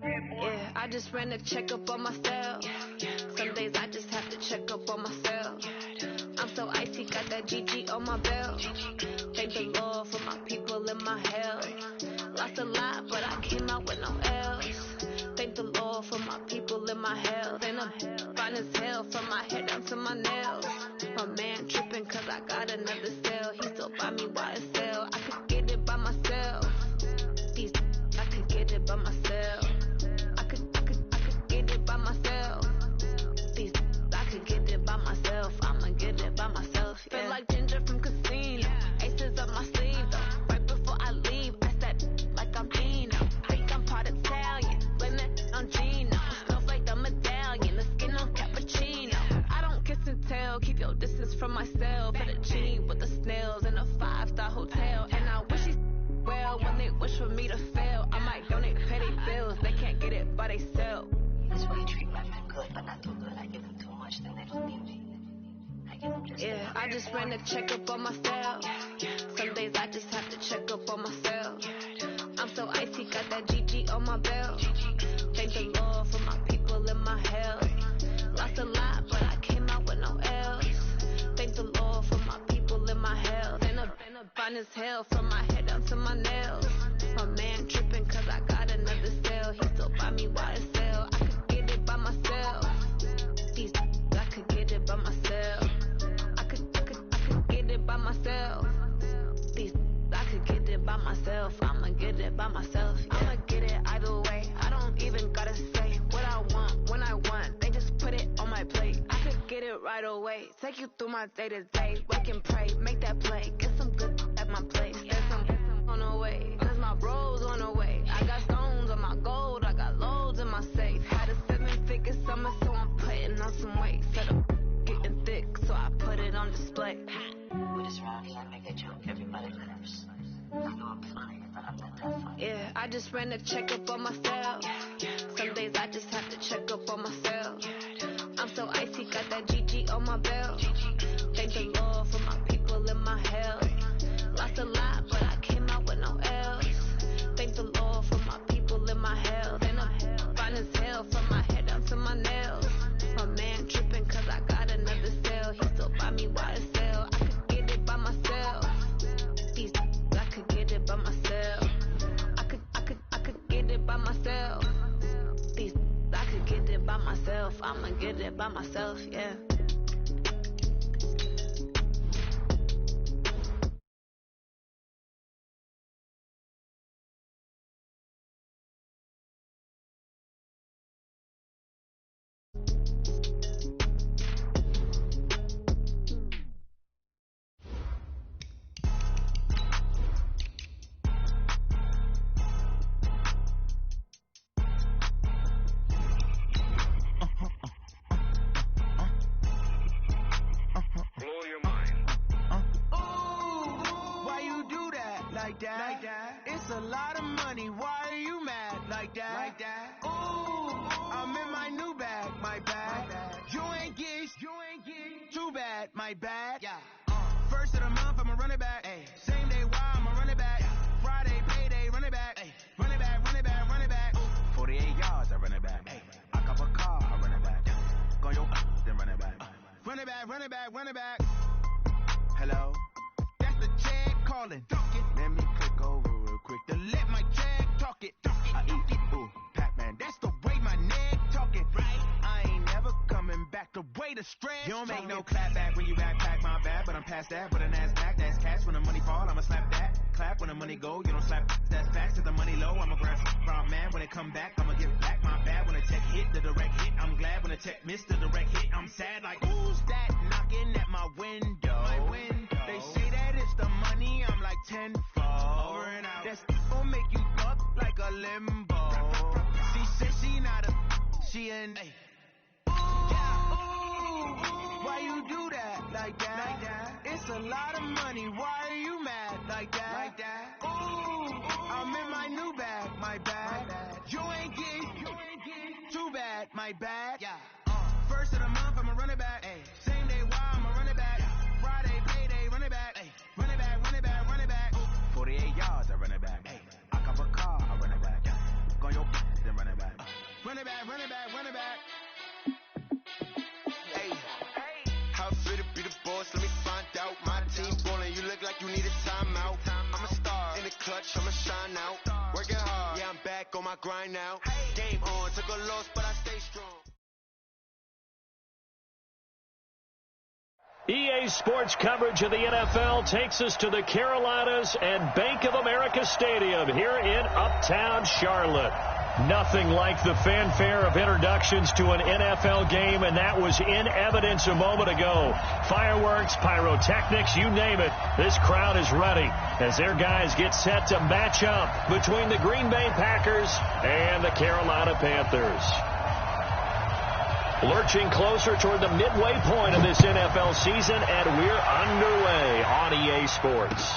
Yeah, I just ran a checkup on myself. Some days I just have to check up on myself. I'm so icy, got that GG on my belt. Thank the Lord for my people in my health. Lost a lot, but I came out with no L's. Thank the Lord for my people in my health. And I'm fine as hell from my head down to my nails. My man tripping cause I got another cell. He still buy me YSL. I could get it by myself. These I could get it by myself. I could get it by myself. These I could get it by myself. I'ma get it by myself. Yeah. Feel like Ginger from Casino. Aces up my sleeve though. Right before I leave, I said like I'm Dino. Think I'm part Italian. Blame it on Gino. Smells like the medallion. The skin on cappuccino. I don't kiss and tell. Keep your distance from myself. Put a G with the snails in a 5-star hotel. And I wish he well when they wish for me to fail. I might donate petty bills. They can't get it by they sell. This way you treat my men good, but not too good. I give them too much, then they don't need me. I give them just yeah, I just ran a checkup on myself. Some days I just have to check up on myself. I'm so icy, got that GG on my belt. Thank the Lord for my people in my health. Lost a lot, but I came out with no L's. Thank the Lord for my people in my health. And I'm fine as hell from my head down to my nails. My man tripping cause I got another cell. He still buy me YSL. I could get it by myself. These I could get it by myself. I could get it by myself. These I could get it by myself. I'ma get it by myself. Yeah. I'ma get it either way. I don't even gotta say what I want when I want. They just put it on my plate. I could get it right away. Take you through my day to day. Wake and pray, make that play. Get some good at my place. There's some on the way. Cause my bros on the way. I got stones on my gold. I got loads in my safe. Had a 7-figure summer, so I'm putting on some weight. Set up getting thick, so I put it on display. with this round here, I make a joke, everybody laughs. I know I'm flying, but I'm not that funny. Yeah, I just ran a checkup on myself. Some days I just have to check up on myself. I'm so icy, got that GG on my belt. Thank the Lord for my people in my health. Lost a lot, but I came out with no L's. Thank the Lord for my people in my health. And I'm fine as hell from my head down to my nails. My man tripping cause I got another cell. He still buy me YSL. I could get it by myself. These I could get it by myself. I could get it by myself. These I could get it by myself. I'ma get it by myself, yeah. It's a lot of money, why are you mad like that? Ooh, I'm in my new bag, my bad. You ain't get too bad, my bad. First of the month, I'ma run it back. Same day, why I'ma run it back. Friday, payday, run it back. Run it back, run it back, run it back. 48 yards, I run it back. I cop a car, I run it back. Go yo, then run it back. Run it back, run it back, run it back. Hello? That's the check calling. Let me click over real quick to let my check talk it. I eat it, ooh, Pac-Man. That's the way my neck talking. Right? I ain't never coming back. The way the stretch. You don't make no clap back when you backpack my bad, but I'm past that. With an ass back, that's cash. When the money fall, I'ma slap that. Clap when the money go, you don't slap. That's facts. If the money low, I'ma grab from man. When it come back, I'ma give back my bad. When the check hit, the direct hit. I'm glad when the check missed the direct hit. I'm sad like who's that knocking at my window? They say that it's the money, I'm like tenfold. Over and out. That's gon' make you buck like a limbo. She said she not a, she an ooh, why you do that like that? It's a lot of money, why are you mad like that? Ooh, I'm in my new bag, my bad. You ain't get too bad, my bad. First of the month, I'ma run it back. Same day, why I'ma run it back. Friday, payday, run it back. Run it back, run it back, run it back. 48 clutch, I'ma shine out. Working hard, yeah, I'm back on my grind now. Game on, took a loss, but I stay strong. EA Sports coverage of the NFL takes us to the Carolinas and Bank of America Stadium here in Uptown Charlotte. Nothing like the fanfare of introductions to an NFL game, and that was in evidence a moment ago. Fireworks, pyrotechnics, you name it. This crowd is ready as their guys get set to match up between the Green Bay Packers and the Carolina Panthers. Lurching closer toward the midway point of this NFL season, and we're underway on EA Sports.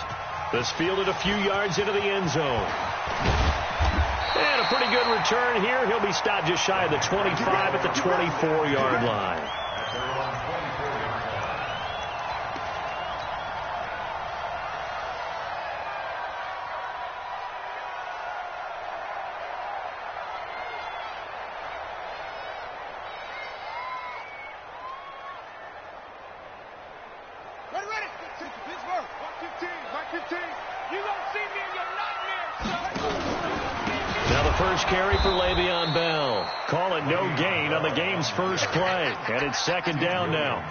This fielded a few yards into the end zone. And a pretty good return here. He'll be stopped just shy of the 25 at the 24-yard line. First carry for Le'Veon Bell. Call it no gain on the game's first play. And it's second down now.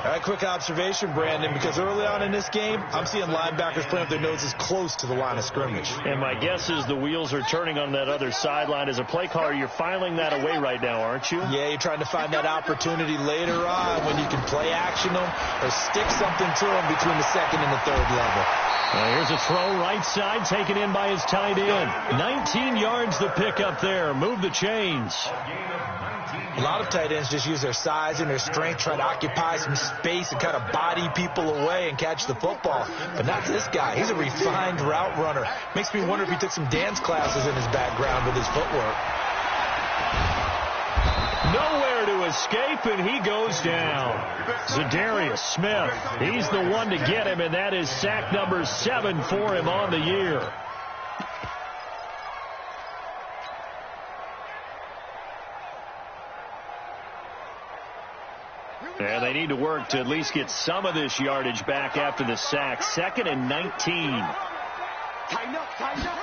All right, quick observation, Brandon, because early on in this game, I'm seeing linebackers playing with their noses close to the line of scrimmage. And my guess is the wheels are turning on that other sideline. As a play caller, you're filing that away right now, aren't you? Yeah, you're trying to find that opportunity later on when you can play action them or stick something to them between the second and the third level. Here's a throw right side, taken in by his tight end. 19 yards the pickup there. Move the chains. A lot of tight ends just use their size and their strength, try to occupy some space and kind of body people away and catch the football. But not this guy. He's a refined route runner. Makes me wonder if he took some dance classes in his background with his footwork. Nowhere to escape, and he goes down. Za'Darius Smith, he's the one to get him, and that is sack number 7 for him on the year. And they need to work to at least get some of this yardage back after the sack. 2nd and 19. Tighten up, tighten up.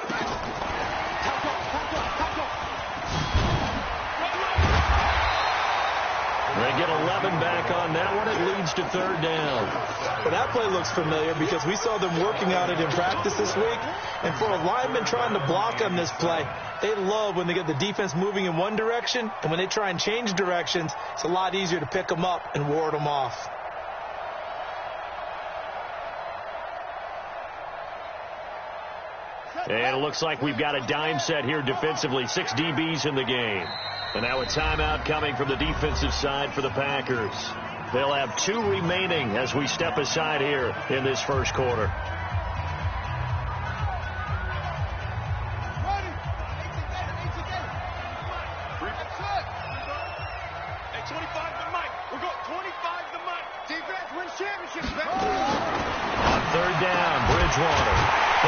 They get 11 back on that one. It leads to third down. Well, that play looks familiar because we saw them working on it in practice this week. And for a lineman trying to block on this play, they love when they get the defense moving in one direction. And when they try and change directions, it's a lot easier to pick them up and ward them off. And it looks like we've got a dime set here defensively. 6 DBs in the game. And now a timeout coming from the defensive side for the Packers. They'll have 2 remaining as we step aside here in this first quarter. On third down, Bridgewater.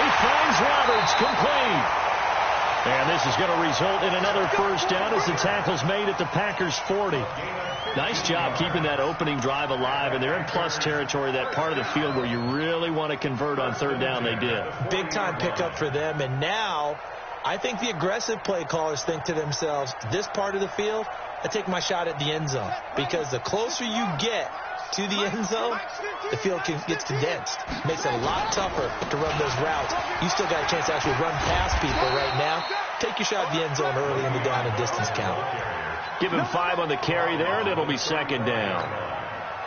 He finds Roberts, complete. And this is going to result in another first down as the tackle's made at the Packers' 40. Nice job keeping that opening drive alive, and they're in plus territory, that part of the field where you really want to convert on third down. They did. Big-time pickup for them, and now I think the aggressive play callers think to themselves, this part of the field, I take my shot at the end zone, because the closer you get to the end zone, the field gets condensed. Makes it a lot tougher to run those routes. You still got a chance to actually run past people right now. Take your shot at the end zone early in the down and distance count. Give him 5 on the carry there, and it'll be second down.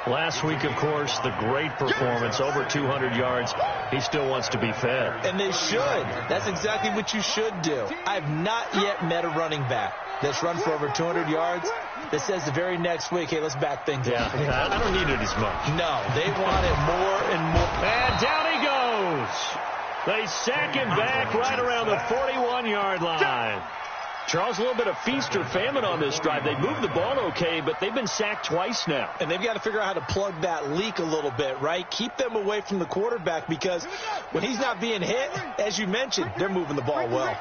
Last week, of course, the great performance, over 200 yards. He still wants to be fed. And they should. That's exactly what you should do. I've not yet met a running back that's run for over 200 yards that says the very next week, hey, let's back things up. I don't need it as much. No, they want it more and more. And down he goes. They sack him back right around the 41-yard line. Charles, a little bit of feast or famine on this drive. They moved the ball okay, but they've been sacked twice now. And they've got to figure out how to plug that leak a little bit, right? Keep them away from the quarterback, because when he's not being hit, as you mentioned, they're moving the ball well.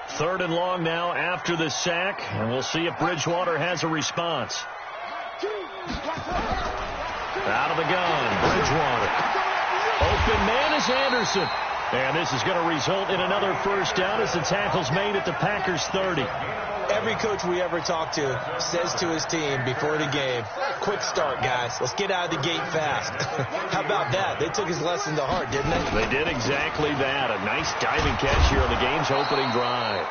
3rd and long now after the sack, and we'll see if Bridgewater has a response. Out of the gun, Bridgewater. Open man is Anderson. And this is going to result in another first down as the tackle's made at the Packers' 30. Every coach we ever talk to says to his team before the game, quick start, guys. Let's get out of the gate fast. How about that? They took his lesson to heart, didn't they? They did exactly that. A nice diving catch here on the game's opening drive.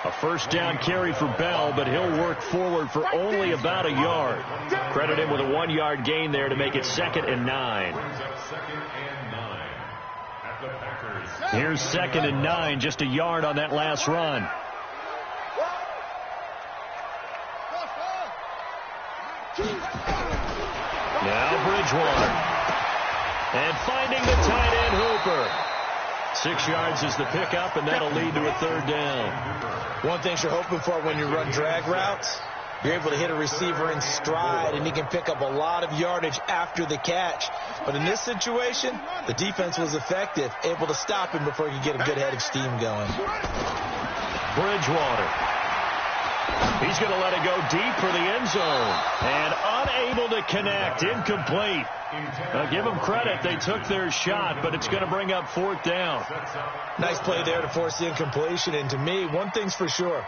A first down carry for Bell, but he'll work forward for only about a yard. Credit him with a 1-yard gain there to make it 2nd and 9. Here's 2nd and 9, just a yard on that last run. Now Bridgewater. And finding the tight end Hooper. 6 yards is the pickup, and that'll lead to a 3rd down. One thing you're hoping for when you run drag routes, you're able to hit a receiver in stride, and he can pick up a lot of yardage after the catch. But in this situation, the defense was effective, able to stop him before he could get a good head of steam going. Bridgewater. He's going to let it go deep for the end zone. And unable to connect. Incomplete. Give them credit. They took their shot, but it's going to bring up 4th down. Nice play there to force the incompletion. And to me, one thing's for sure.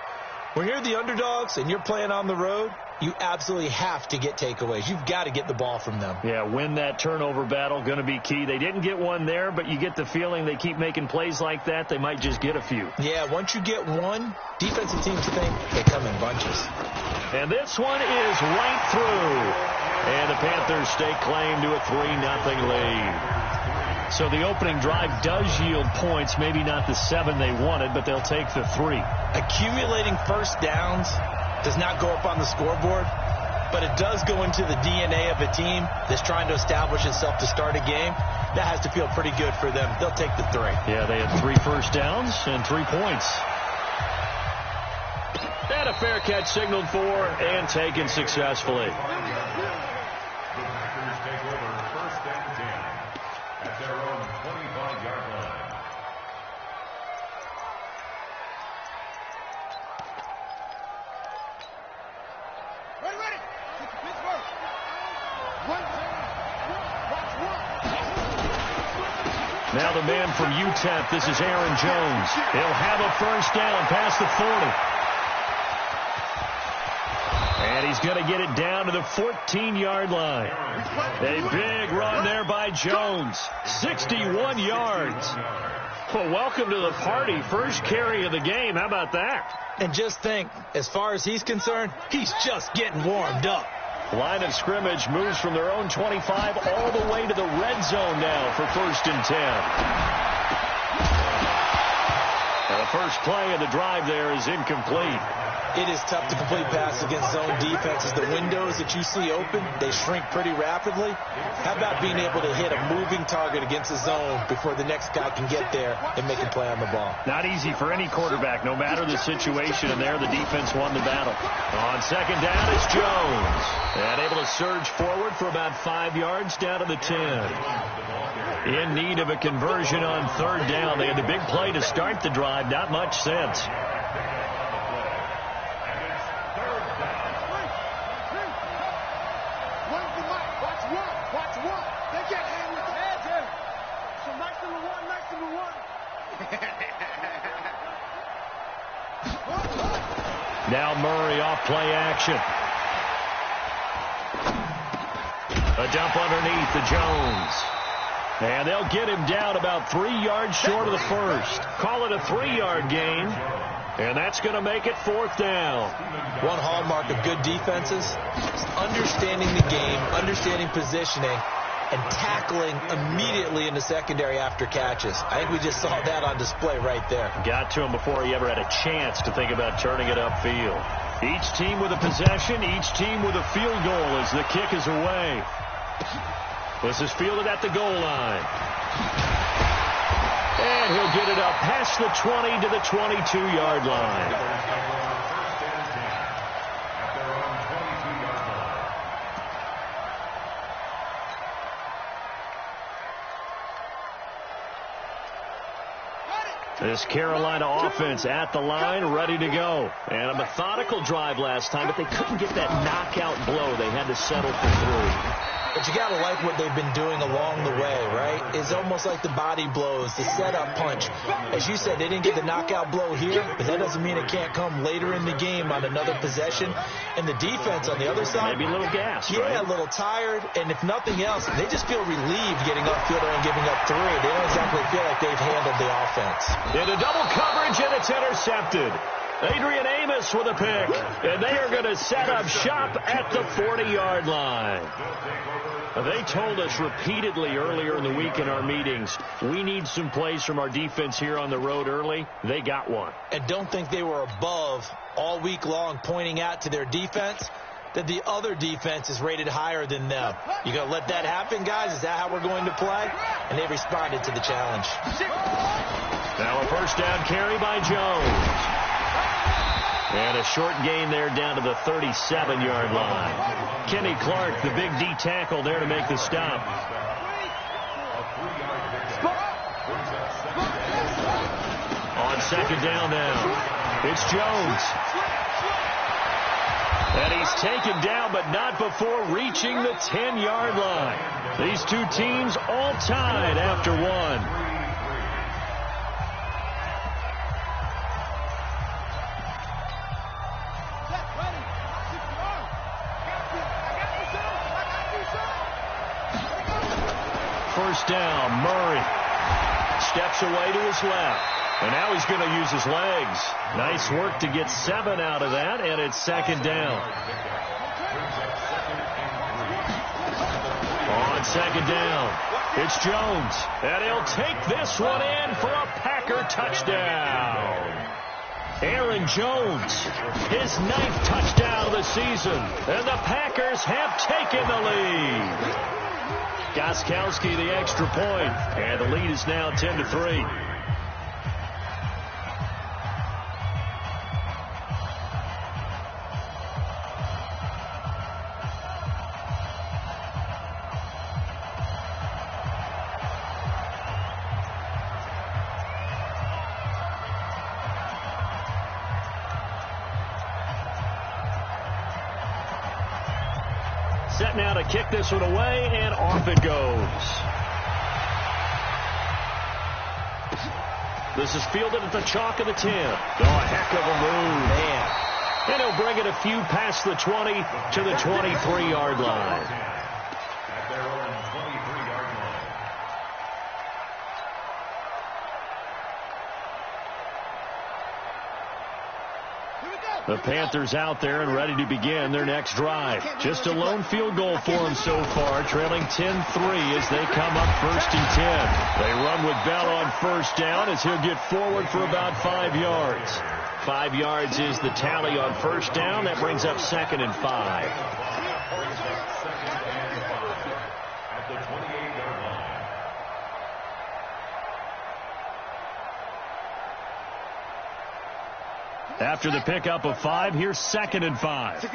When you're the underdogs and you're playing on the road, you absolutely have to get takeaways. You've got to get the ball from them. Yeah, win that turnover battle, going to be key. They didn't get one there, but you get the feeling they keep making plays like that, they might just get a few. Yeah, once you get one, defensive teams think they come in bunches. And this one is right through. And the Panthers stake claim to a 3-0 lead. So the opening drive does yield points, maybe not the 7 they wanted, but they'll take the 3. Accumulating first downs does not go up on the scoreboard, but it does go into the DNA of a team that's trying to establish itself to start a game. That has to feel pretty good for them. They'll take the 3. Yeah, they had 3 first downs and 3 points. And a fair catch signaled for and taken successfully. Now the man from UTEP, this is Aaron Jones. He'll have a first down past the 40. And he's going to get it down to the 14-yard line. A big run there by Jones. 61 yards. Well, welcome to the party. First carry of the game. How about that? And just think, as far as he's concerned, he's just getting warmed up. Line of scrimmage moves from their own 25 all the way to the red zone now for 1st and 10. And the first play of the drive there is incomplete. It is tough to complete passes against zone defenses. The windows that you see open, they shrink pretty rapidly. How about being able to hit a moving target against a zone before the next guy can get there and make a play on the ball? Not easy for any quarterback, no matter the situation, and there the defense won the battle. On 2nd down, it's Jones. And able to surge forward for about 5 yards down to the 10. In need of a conversion on 3rd down. They had the big play to start the drive, not much sense. Now Murray off play action. A dump underneath to Jones. And they'll get him down about 3 yards short of the first. Call it a 3-yard gain. And that's going to make it 4th down. One hallmark of good defenses is understanding the game, understanding positioning, and tackling immediately in the secondary after catches. I think we just saw that on display right there. Got to him before he ever had a chance to think about turning it upfield. Each team with a possession, each team with a field goal as the kick is away. This is fielded at the goal line. And he'll get it up past the 20 to the 22-yard line. This Carolina offense at the line, ready to go. And a methodical drive last time, but they couldn't get that knockout blow. They had to settle for 3. But you got to like what they've been doing along the way, right? It's almost like the body blows, the setup punch. As you said, they didn't get the knockout blow here, but that doesn't mean it can't come later in the game on another possession. And the defense on the other side, maybe a little gas, yeah, right? A little tired. And if nothing else, they just feel relieved getting upfield and giving up 3. They don't exactly feel like they've handled the offense. Into double coverage, and it's intercepted. Adrian Amos with a pick, and they are going to set up shop at the 40-yard line. They told us repeatedly earlier in the week in our meetings, we need some plays from our defense here on the road early. They got one. And don't think they were above all week long pointing out to their defense that the other defense is rated higher than them. You going to let that happen, guys? Is that how we're going to play? And they responded to the challenge. Now a first down carry by Jones. And a short gain there down to the 37-yard line. Kenny Clark, the big D tackle there to make the stop. On second down now, it's Jones. And he's taken down, but not before reaching the 10-yard line. These two teams all tied after one. First down, Murray steps away to his left, and now he's going to use his legs. Nice work to get 7 out of that, and it's second down. On second down, it's Jones, and he'll take this one in for a Packer touchdown. Aaron Jones, his 9th touchdown of the season, and the Packers have taken the lead. Gostkowski the extra point, and the lead is now 10-3. Set now to kick this one away, and off it goes. This is fielded at the chalk of the 10. Oh, a heck of a move. Man. And he'll bring it a few past the 20 to the 23-yard line. The Panthers out there and ready to begin their next drive. Just a lone field goal for them so far, trailing 10-3 as they come up 1st and 10. They run with Bell on first down as he'll get forward for about 5 yards. 5 yards is the tally on first down. That brings up 2nd and 5. After the pickup of 5, here's 2nd and 5. 55.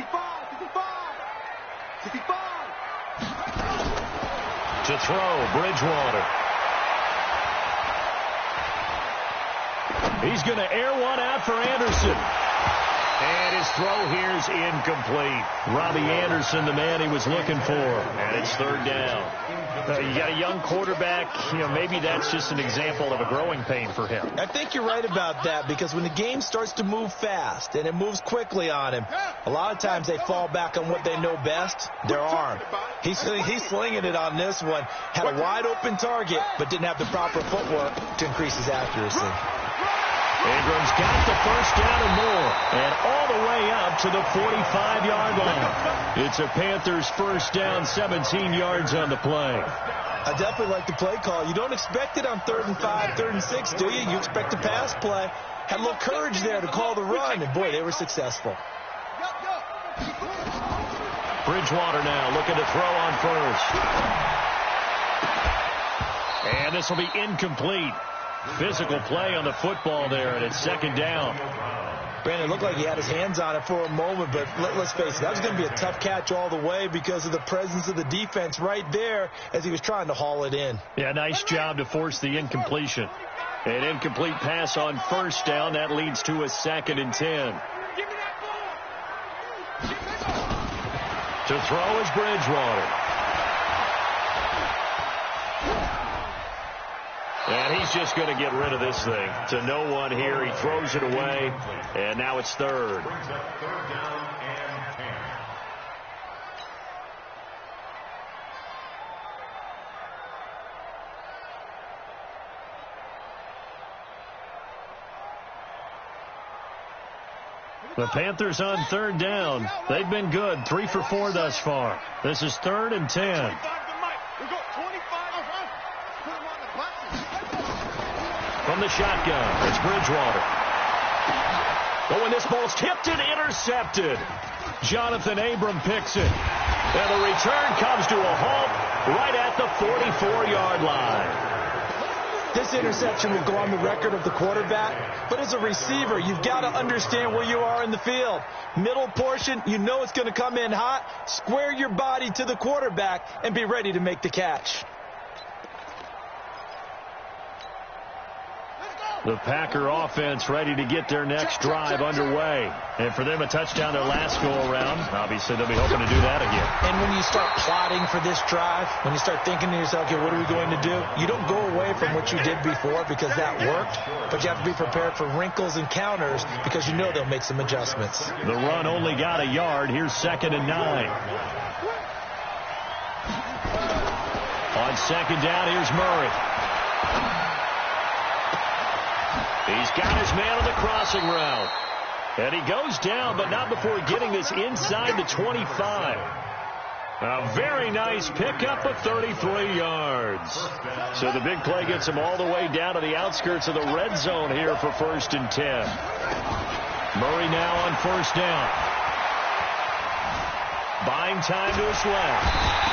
To throw, Bridgewater. He's going to air one out for Anderson. And his throw here is incomplete. Robbie Anderson, the man he was looking for. And it's 3rd down. You got a young quarterback. Maybe that's just an example of a growing pain for him. I think you're right about that, because when the game starts to move fast and it moves quickly on him, a lot of times they fall back on what they know best, their arm. He's slinging it on this one. Had a wide open target, but didn't have the proper footwork to increase his accuracy. Ingram's got the first down and more, and all the way up to the 45-yard line. It's a Panthers first down, 17 yards on the play. I definitely like the play call. You don't expect it on 3rd and 5, 3rd and 6, do you? You expect a pass play. Had a little courage there to call the run, and boy, they were successful. Bridgewater now looking to throw on first. And this will be incomplete. Physical play on the football there, and it's 2nd down. Brandon, it looked like he had his hands on it for a moment, but let's face it, that was going to be a tough catch all the way because of the presence of the defense right there as he was trying to haul it in. Yeah, nice job to force the incompletion. An incomplete pass on first down. That leads to a 2nd and 10. To throw is Bridgewater. And he's just going to get rid of this thing to no one here. He throws it away, and now it's 3rd. The Panthers on 3rd down. They've been good, 3 for 4 thus far. This is 3rd and 10. From the shotgun, it's Bridgewater. Oh, and this ball's tipped and intercepted. Jonathan Abram picks it. And the return comes to a halt right at the 44-yard line. This interception will go on the record of the quarterback, but as a receiver, you've got to understand where you are in the field. Middle portion, you know it's going to come in hot. Square your body to the quarterback and be ready to make the catch. The Packer offense ready to get their next drive underway. And for them, a touchdown their last go-around. Obviously, they'll be hoping to do that again. And when you start plotting for this drive, when you start thinking to yourself, okay, what are we going to do? You don't go away from what you did before because that worked, but you have to be prepared for wrinkles and counters because you know they'll make some adjustments. The run only got a yard. Here's 2nd and 9. On 2nd down, here's Murray. He's got his man on the crossing route. And he goes down, but not before getting this inside the 25. A very nice pickup of 33 yards. So the big play gets him all the way down to the outskirts of the red zone here for 1st and 10. Murray now on 1st down. Buying time to his left.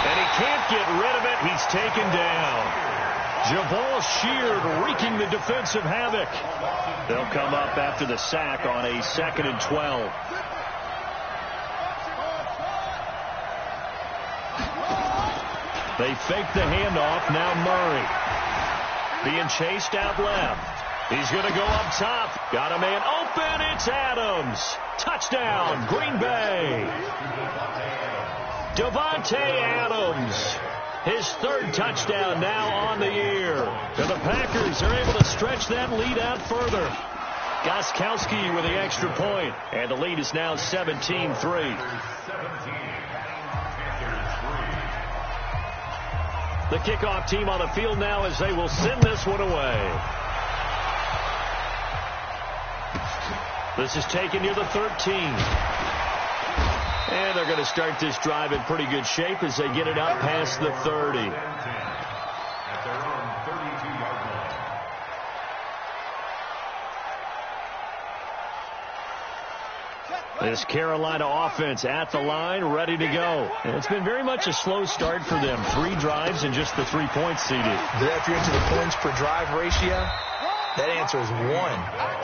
And he can't get rid of it. He's taken down. Javal Sheard wreaking the defensive havoc. They'll come up after the sack on a 2nd and 12. They fake the handoff. Now Murray being chased out left. He's going to go up top. Got a man open. It's Adams. Touchdown, Green Bay. Davante Adams. His 3rd touchdown now on the year. And the Packers are able to stretch that lead out further. Gostkowski with the extra point. And the lead is now 17-3. The kickoff team on the field now as they will send this one away. This is taken near the 13. And they're going to start this drive in pretty good shape as they get it up past the 30. This Carolina offense at the line, ready to go. And it's been very much a slow start for them. 3 drives and just the 3 points seeded. If you're into the points per drive ratio, that answer is 1.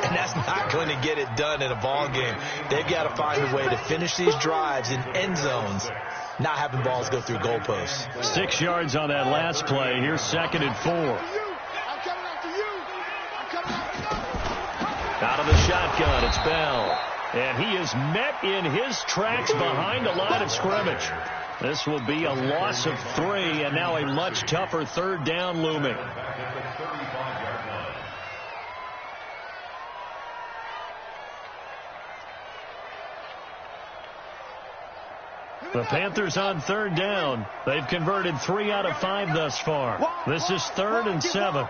And that's not going to get it done in a ball game. They've got to find a way to finish these drives in end zones, not having balls go through goalposts. 6 yards on that last play. Here's 2nd and 4. Out of the shotgun, it's Bell. And he is met in his tracks behind the line of scrimmage. This will be a loss of 3, and now a much tougher 3rd down looming. The Panthers on 3rd down. They've converted 3 out of 5 thus far. This is 3rd and 7.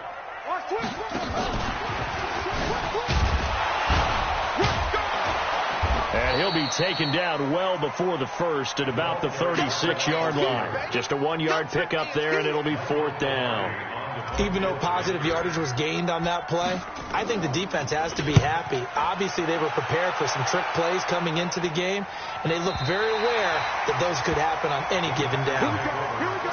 And he'll be taken down well before the first at about the 36-yard line. Just a 1-yard pickup there, and it'll be 4th down. even though positive yardage was gained on that play, I think the defense has to be happy. Obviously, they were prepared for some trick plays coming into the game, and they looked very aware that those could happen on any given down.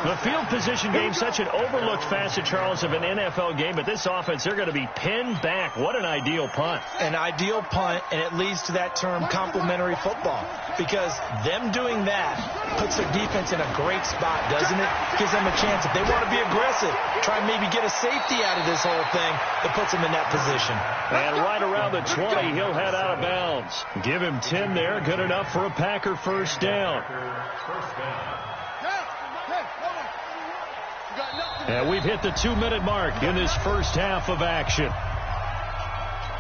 The field position game, such an overlooked facet, Charles, of an NFL game, but this offense, they're going to be pinned back. What an ideal punt. An ideal punt, and it leads to that term complementary football, because them doing that puts their defense in a great spot, doesn't it? Gives them a chance. If they want to be aggressive, try and maybe get a safety out of this whole thing, it puts them in that position. And right around the 20, he'll head out of bounds. Give him 10 there, good enough for a Packer first down. And we've hit the 2-minute mark in this first half of action.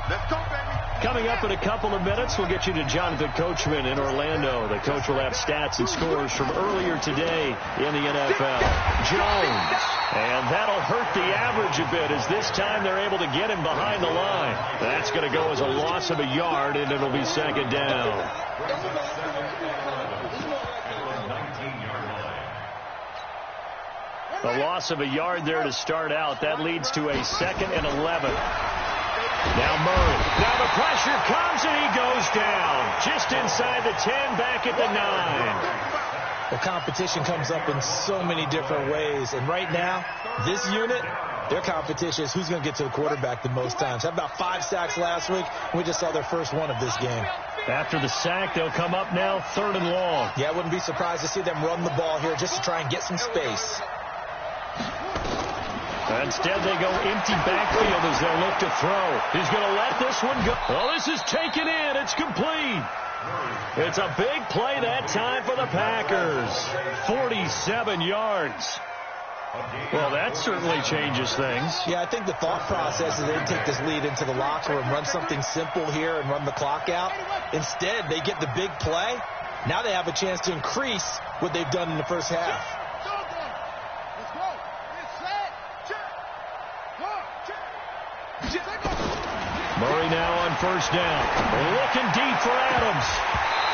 Let's go, baby. Coming up in a couple of minutes, we'll get you to Jonathan Coachman in Orlando. The coach will have stats and scores from earlier today in the NFL. Jones. And that'll hurt the average a bit, as this time they're able to get him behind the line. That's going to go as a loss of a yard, and it'll be second down. A loss of a yard there to start out. That leads to a 2nd and 11. Now Murray. Now the pressure comes, and he goes down. Just inside the 10, back at the 9. Well, competition comes up in so many different ways. And right now, this unit, their competition is who's going to get to the quarterback the most times. How about 5 sacks last week? We just saw their first one of this game. After the sack, they'll come up now 3rd and long. Yeah, I wouldn't be surprised to see them run the ball here just to try and get some space. Instead, they go empty backfield as they'll look to throw. He's going to let this one go. Oh, this is taken in. It's complete. It's a big play that time for the Packers. 47 yards. Well, that certainly changes things. Yeah, I think the thought process is they take this lead into the locker room, run something simple here and run the clock out. Instead, they get the big play. Now they have a chance to increase what they've done in the first half. Murray now on first down. Looking deep for Adams.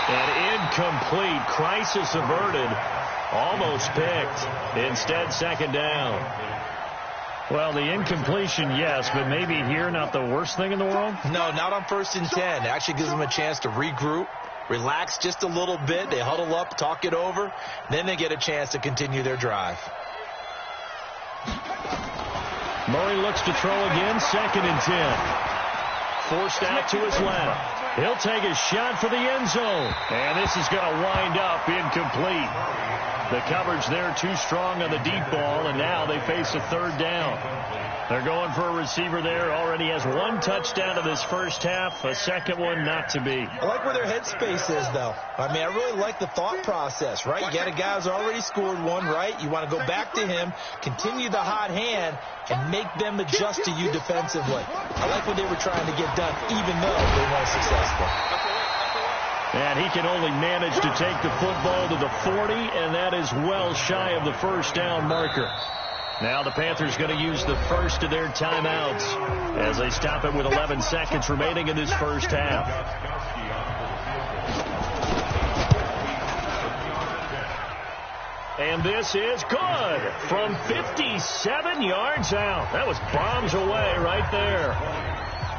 And incomplete. Crisis averted. Almost picked. Instead, second down. Well, the incompletion, yes, but maybe here not the worst thing in the world? No, not on 1st and 10. It actually gives them a chance to regroup, relax just a little bit. They huddle up, talk it over. Then they get a chance to continue their drive. Murray looks to throw again, 2nd and 10. Forced out to his left. He'll take a shot for the end zone. And this is going to wind up incomplete. The coverage there too strong on the deep ball, and now they face a 3rd down. They're going for a receiver there. Already has 1 touchdown in this first half. A second one not to be. I like where their headspace is, though. I mean, I really like the thought process, right? You got a guy who's already scored one, right? You want to go back to him, continue the hot hand, and make them adjust to you defensively. I like what they were trying to get done, even though they weren't successful. And he can only manage to take the football to the 40, and that is well shy of the first down marker. Now the Panthers going to use the first of their timeouts as they stop it with 11 seconds remaining in this first half. And this is good from 57 yards out. That was bombs away right there.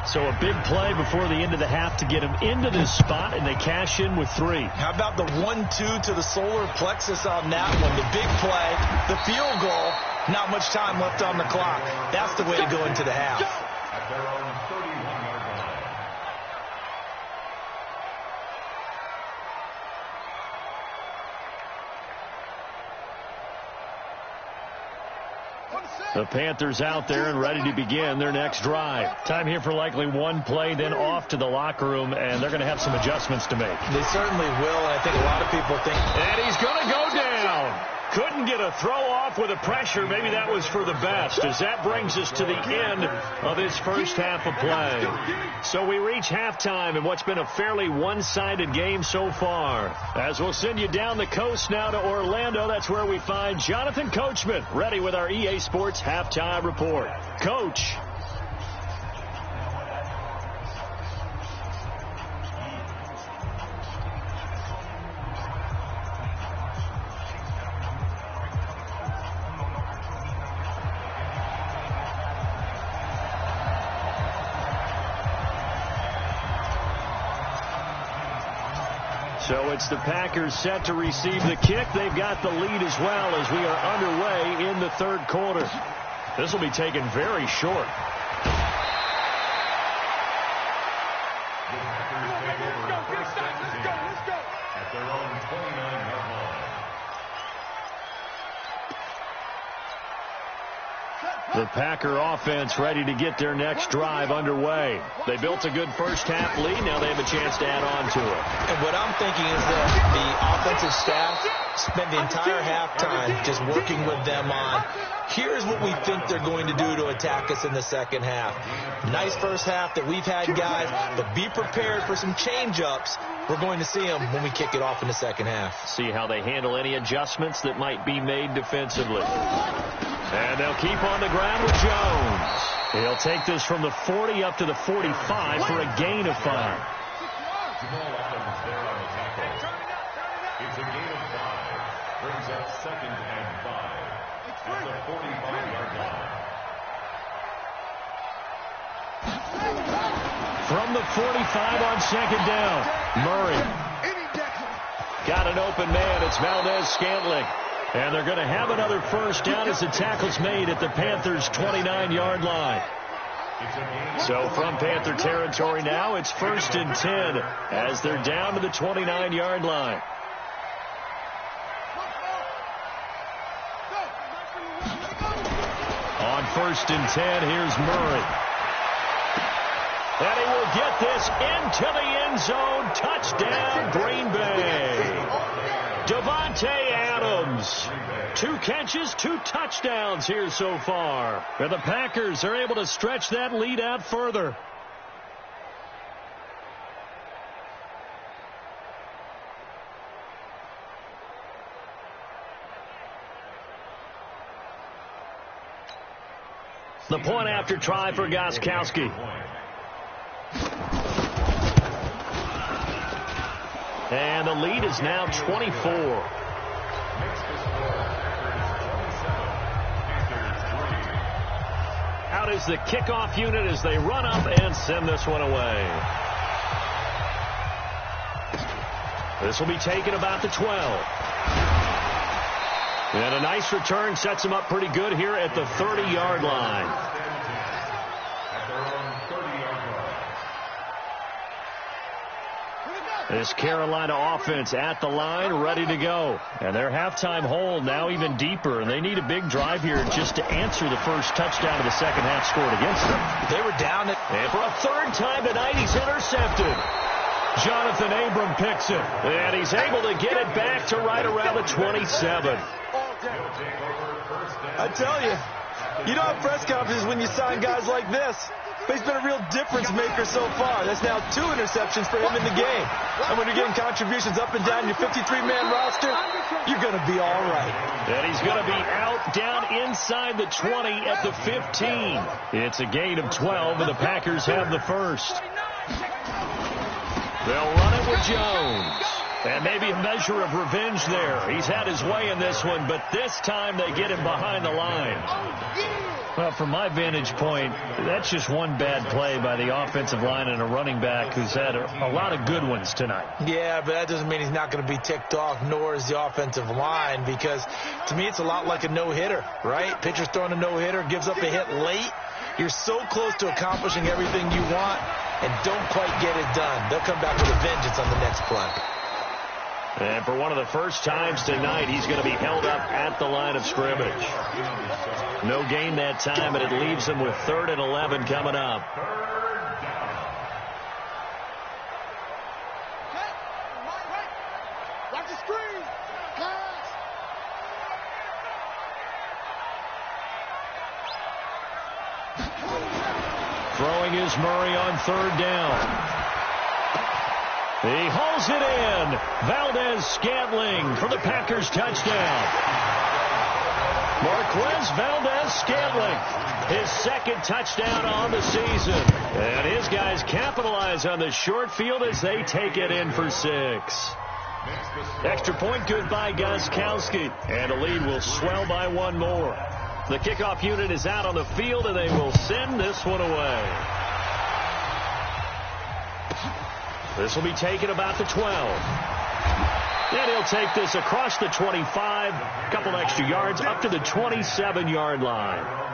So a big play before the end of the half to get him into this spot, and they cash in with 3. How about the 1-2 to the solar plexus on that one? The big play, the field goal, not much time left on the clock. That's the way to go into the half. The Panthers out there and ready to begin their next drive. Time here for likely 1 play, then off to the locker room, and they're going to have some adjustments to make. They certainly will, and I think a lot of people think. And he's going to go down. Couldn't get a throw off with the pressure. Maybe that was for the best, as that brings us to the end of this first half of play. So we reach halftime in what's been a fairly one-sided game so far. As we'll send you down the coast now to Orlando, that's where we find Jonathan Coachman, ready with our EA Sports Halftime Report. Coach. So it's the Packers set to receive the kick. They've got the lead as well as we are underway in the third quarter. This will be taken very short. At their own 29-yard line. The Packer offense ready to get their next drive underway. They built a good first-half lead. Now they have a chance to add on to it. And what I'm thinking is that the offensive staff spent the entire halftime just working with them on, here's what we think they're going to do to attack us in the second half. Nice first half that we've had, guys, but be prepared for some change-ups. We're going to see them when we kick it off in the second half. See how they handle any adjustments that might be made defensively. And they'll keep on the ground with Jones. He'll take this from the 40 up to the 45 for a gain of 5. Jamal Adams there on the tackle. It's a gain of 5. Brings up 2nd and 5 at the 45-yard line. From the 45 on 2nd down, Murray. Got an open man. It's Valdez-Scantling. And they're going to have another first down as the tackle's made at the Panthers' 29-yard line. So from Panther territory now, it's 1st and 10 as they're down to the 29-yard line. On 1st and 10, here's Murray. And he will get this into the end zone. Touchdown, Green Bay. Davante Adams. 2 catches, 2 touchdowns here so far. And the Packers are able to stretch that lead out further. The point after try for Gostkowski. And the lead is now 24. Out is the kickoff unit as they run up and send this one away. This will be taken about the 12. And a nice return sets them up pretty good here at the 30-yard line. This Carolina offense at the line, ready to go. And their halftime hold now even deeper. And they need a big drive here just to answer the first touchdown of the second half scored against them. They were down. And for a 3rd time tonight, he's intercepted. Jonathan Abram picks it. And he's able to get it back to right around the 27. I tell you, you don't have press conferences when you sign guys like this. But he's been a real difference maker so far. That's now 2 interceptions for him in the game. And when you're getting contributions up and down your 53-man roster, you're going to be all right. And he's going to be out down inside the 20 at the 15. It's a gain of 12, and the Packers have the first. They'll run it with Jones. And maybe a measure of revenge there. He's had his way in this one, but this time they get him behind the line. Well, from my vantage point, that's just one bad play by the offensive line and a running back who's had a lot of good ones tonight. Yeah, but that doesn't mean he's not going to be ticked off, nor is the offensive line, because to me it's a lot like a no-hitter, right? Pitcher's throwing a no-hitter, gives up a hit late. You're so close to accomplishing everything you want and don't quite get it done. They'll come back with a vengeance on the next play. And for one of the first times tonight, he's going to be held up at the line of scrimmage. No gain that time, and it leaves them with 3rd and 11 coming up. Watch the screen. Throwing is Murray on 3rd down. He hauls it in. Valdez-Scantling for the Packers touchdown. Marquez Valdez-Scantling, his 2nd touchdown on the season. And his guys capitalize on the short field as they take it in for 6. Extra point good by Gostkowski. And the lead will swell by 1 more. The kickoff unit is out on the field, and they will send this one away. This will be taken about the 12. And he'll take this across the 25, a couple extra yards, up to the 27-yard line.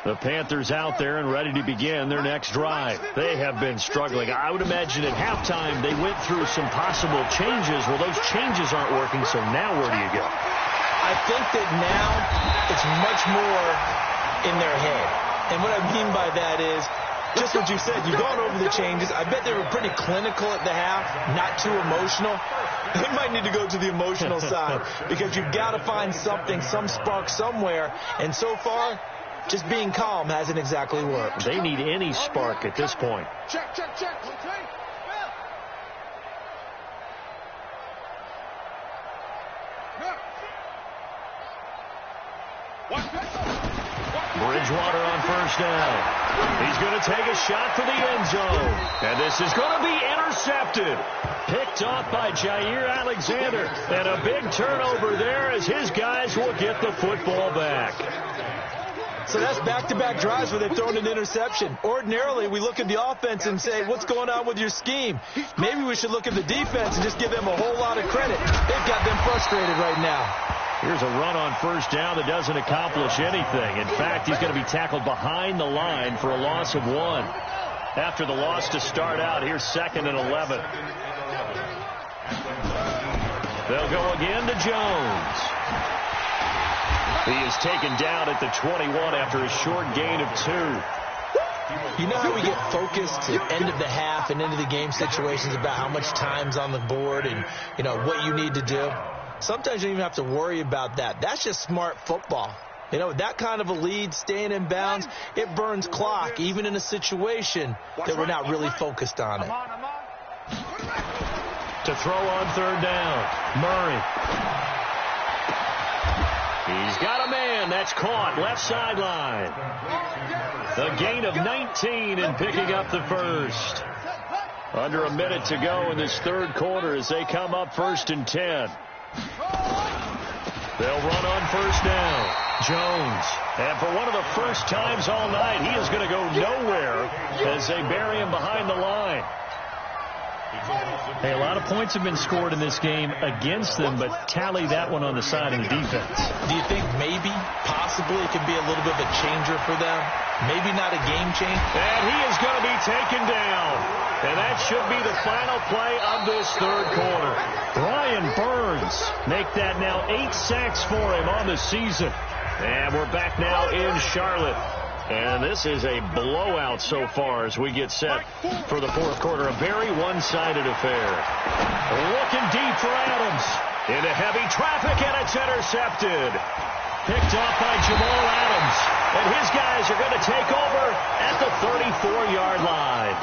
The Panthers out there and ready to begin their next drive. They have been struggling. I would imagine at halftime they went through some possible changes. Well, those changes aren't working, so now where do you go? I think that now it's much more in their head. And what I mean by that is just what you said. You've gone over the changes. I bet they were pretty clinical at the half, not too emotional. They might need to go to the emotional side because you've got to find something, some spark somewhere. And so far, just being calm hasn't exactly worked. They need any spark at this point. Check. Bridgewater on first down. He's going to take a shot for the end zone. And this is going to be intercepted. Picked off by Jair Alexander. And a big turnover there as his guys will get the football back. So that's back-to-back drives where they've thrown an interception. Ordinarily, we look at the offense and say, what's going on with your scheme? Maybe we should look at the defense and just give them a whole lot of credit. They've got them frustrated right now. Here's a run on first down that doesn't accomplish anything. In fact, he's going to be tackled behind the line for a loss of 1. After the loss to start out, here's 2nd and 11. They'll go again to Jones. He is taken down at the 21 after a short gain of 2. You know how we get focused at end of the half and into the game situations about how much time's on the board and, you know, what you need to do? Sometimes you don't even have to worry about that. That's just smart football. You know, that kind of a lead, staying in bounds, it burns clock, even in a situation that we're not really focused on it. To throw on third down, Murray. He's got a man. That's caught. Left sideline. A gain of 19 and picking up the first. Under a minute to go in this third quarter as they come up 1st and 10. They'll run on first down. Jones. And for one of the first times all night, he is going to go nowhere as they bury him behind the line. Hey, a lot of points have been scored in this game against them, but tally that one on the side of the defense. Do you think maybe, possibly, it could be a little bit of a changer for them? Maybe not a game changer? And he is going to be taken down. And that should be the final play of this third quarter. Brian Burns make that now 8 sacks for him on the season. And we're back now in Charlotte. And this is a blowout so far as we get set for the fourth quarter. A very one-sided affair. Looking deep for Adams. Into heavy traffic, and it's intercepted. Picked off by Jamal Adams. And his guys are going to take over at the 34-yard line.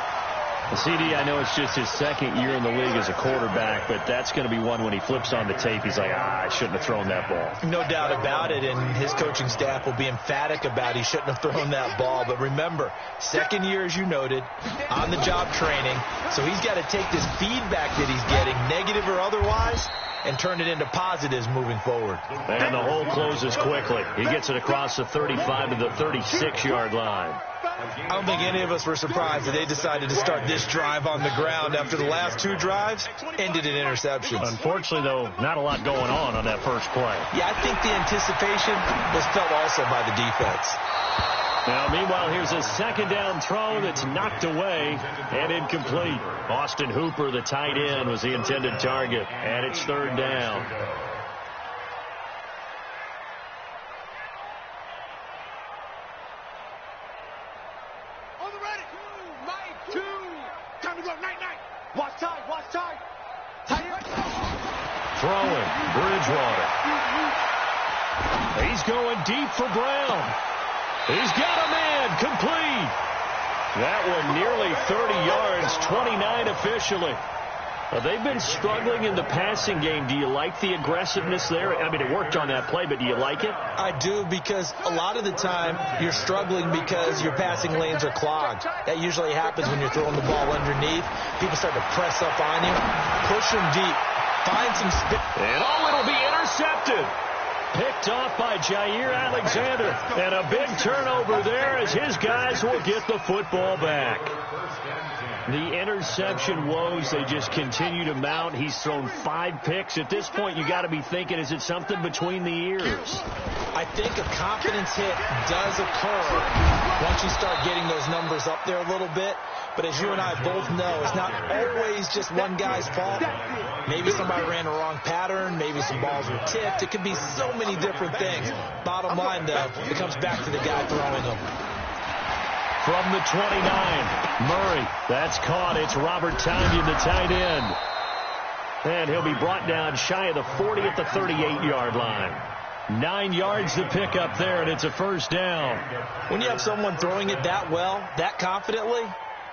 CD, I know it's just his second year in the league as a quarterback, but that's going to be one when he flips on the tape, he's like, I shouldn't have thrown that ball. No doubt about it, and his coaching staff will be emphatic about he shouldn't have thrown that ball. But remember, second year, as you noted, on-the-job training, so he's got to take this feedback that he's getting, negative or otherwise, and turn it into positives moving forward. And the hole closes quickly. He gets it across the 35 to the 36-yard line. I don't think any of us were surprised that they decided to start this drive on the ground after the last 2 drives ended in interceptions. Unfortunately, though, not a lot going on that first play. Yeah, I think the anticipation was felt also by the defense. Now, meanwhile, here's a second down throw that's knocked away and incomplete. Austin Hooper, the tight end, was the intended target, and it's third down. On the ready. Mike, 2. Time to go. Night. Watch time. Tight end. Throwing, Bridgewater. He's going deep for Brown. He's got a man, complete. That one nearly 30 yards, 29 officially. They've been struggling in the passing game. Do you like the aggressiveness there? I mean, it worked on that play, but do you like it? I do, because a lot of the time you're struggling because your passing lanes are clogged. That usually happens when you're throwing the ball underneath. People start to press up on you. Push them deep. Find some spin. And it'll be intercepted. Picked off by Jair Alexander. And a big turnover there as his guys will get the football back. The interception woes, they just continue to mount. He's thrown 5 picks. At this point, you got to be thinking, is it something between the ears? I think a confidence hit does occur once you start getting those numbers up there a little bit. But as you and I both know, it's not always just one guy's fault. Maybe somebody ran a wrong pattern. Maybe some balls were tipped. It could be so many different things. Bottom line, though, it comes back to the guy throwing them. From the 29, Murray. That's caught. It's Robert Tonyan, the tight end. And he'll be brought down shy of the 40 at the 38-yard line. 9 yards to pick up there, and it's a first down. When you have someone throwing it that well, that confidently,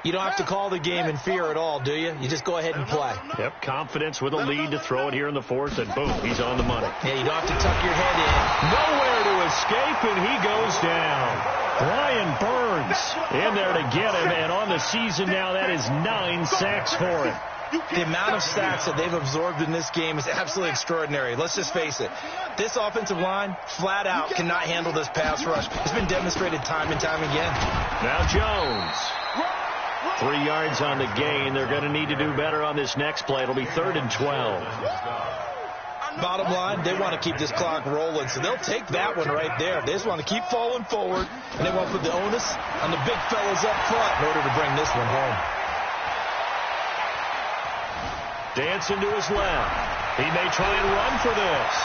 you don't have to call the game in fear at all, do you? You just go ahead and play. Yep, confidence with a lead to throw it here in the fourth, and boom, he's on the money. Yeah, you don't have to tuck your head in. Nowhere to escape, and he goes down. Brian Burns in there to get him, and on the season now, that is 9 sacks for him. The amount of sacks that they've absorbed in this game is absolutely extraordinary. Let's just face it. This offensive line, flat out, cannot handle this pass rush. It's been demonstrated time and time again. Now Jones. 3 yards on the gain. They're going to need to do better on this next play. It'll be 3rd and 12. Bottom line, they want to keep this clock rolling, so they'll take that one right there. They just want to keep falling forward, and they want to put the onus on the big fellas up front in order to bring this one home. Dancing to his left. He may try and run for this.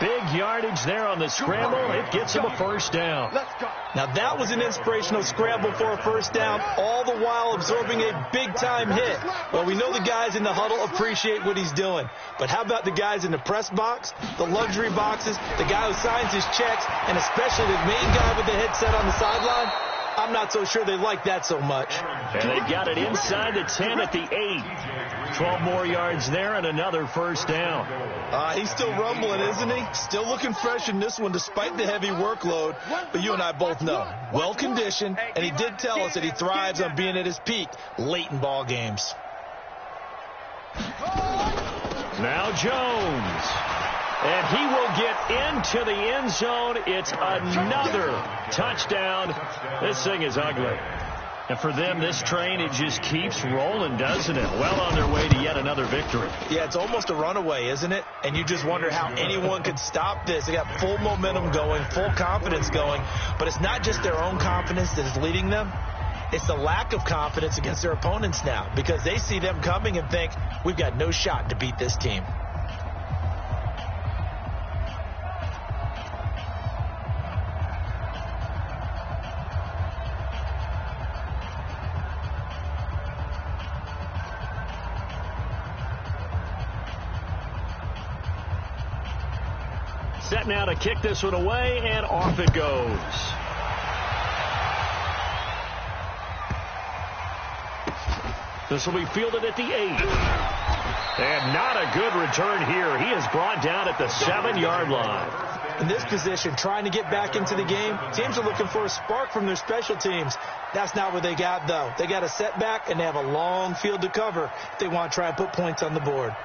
Big yardage there on the scramble. It gets him a first down. Now that was an inspirational scramble for a first down, all the while absorbing a big-time hit. Well, we know the guys in the huddle appreciate what he's doing. But how about the guys in the press box, the luxury boxes, the guy who signs his checks, and especially the main guy with the headset on the sideline? I'm not so sure they like that so much. And they got it inside the 10 at the 8. 12 more yards there and another first down. He's still rumbling, isn't he? Still looking fresh in this one despite the heavy workload. But you and I both know, well-conditioned, and he did tell us that he thrives on being at his peak late in ball games. Now Jones. And he will get into the end zone. It's another touchdown. This thing is ugly. And for them, this train, it just keeps rolling, doesn't it? Well on their way to yet another victory. Yeah, it's almost a runaway, isn't it? And you just wonder how anyone could stop this. They got full momentum going, full confidence going. But it's not just their own confidence that is leading them. It's the lack of confidence against their opponents now, because they see them coming and think, we've got no shot to beat this team. Set now to kick this one away, and off it goes. This will be fielded at the 8. And not a good return here. He is brought down at the 7-yard line. In this position, trying to get back into the game, teams are looking for a spark from their special teams. That's not what they got, though. They got a setback, and they have a long field to cover if they want to try and put points on the board.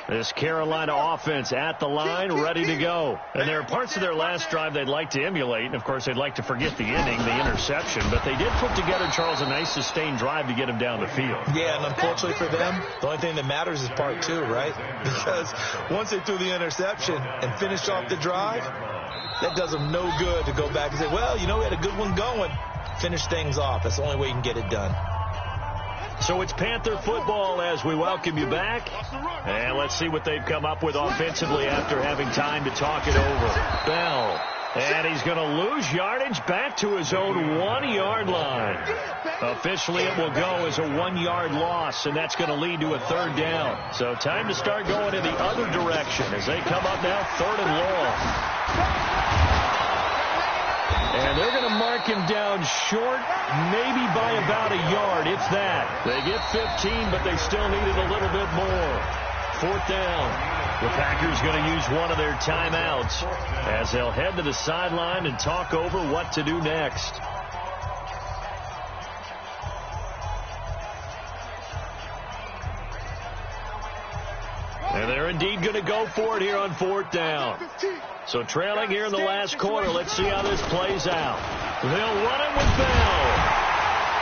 This Carolina offense at the line, ready to go. And there are parts of their last drive they'd like to emulate. And, of course, they'd like to forget the inning, the interception. But they did put together, Charles, a nice sustained drive to get him down the field. Yeah, and unfortunately for them, the only thing that matters is part 2, right? Because once they threw the interception and finished off the drive, that does them no good to go back and say, well, you know, we had a good one going. Finish things off. That's the only way you can get it done. So it's Panther football as we welcome you back. And let's see what they've come up with offensively after having time to talk it over. Bell. And he's going to lose yardage back to his own 1-yard line. Officially, it will go as a 1-yard loss, and that's going to lead to a 3rd down. So time to start going in the other direction as they come up now 3rd and long. And they're going to mark him down short, maybe by about a yard, if that. They get 15, but they still needed a little bit more. 4th down. The Packers going to use one of their timeouts as they'll head to the sideline and talk over what to do next. And they're indeed going to go for it here on 4th down. So trailing here in the last quarter, let's see how this plays out. They'll run it with Bell.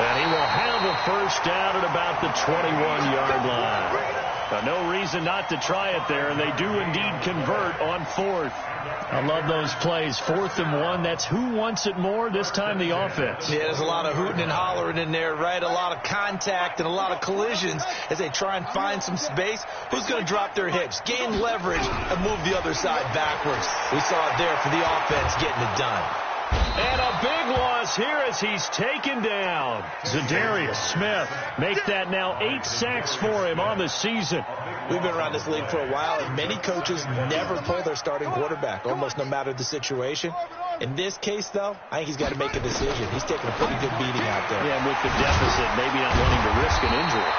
And he will have a first down at about the 21-yard line. Now, no reason not to try it there, and they do indeed convert on 4th. I love those plays. 4th and 1, that's who wants it more, this time the offense. Yeah, there's a lot of hooting and hollering in there, right? A lot of contact and a lot of collisions as they try and find some space. Who's going to drop their hips, gain leverage, and move the other side backwards? We saw it there for the offense getting it done. And a big loss here as he's taken down. Zadarius Smith make that now 8 sacks for him on the season. We've been around this league for a while, and many coaches never pull their starting quarterback, almost no matter the situation. In this case, though, I think he's got to make a decision. He's taking a pretty good beating out there. Yeah, and with the deficit, maybe not wanting to risk an injury.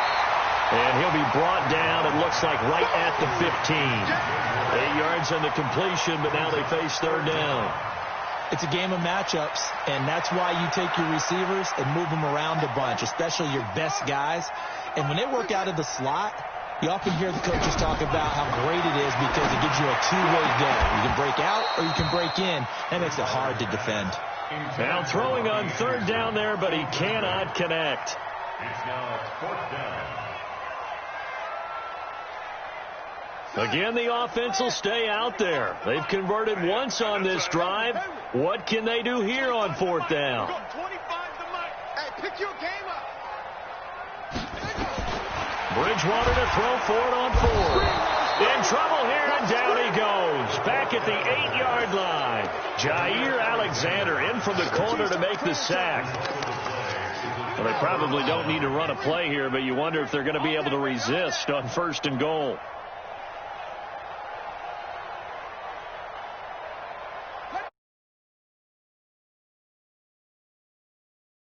And he'll be brought down, it looks like, right at the 15. 8 yards on the completion, but now they face 3rd down. It's a game of matchups, and that's why you take your receivers and move them around a bunch, especially your best guys. And when they work out of the slot, you often hear the coaches talk about how great it is because it gives you a two-way go. You can break out or you can break in. That makes it hard to defend. Now throwing on 3rd down there, but he cannot connect. It's now 4th down. Again, the offense will stay out there. They've converted once on this drive. What can they do here on 4th down? Bridgewater to throw for it on 4th. In trouble here, and down he goes. Back at the 8-yard line. Jair Alexander in from the corner to make the sack. Well, they probably don't need to run a play here, but you wonder if they're going to be able to resist on 1st and goal.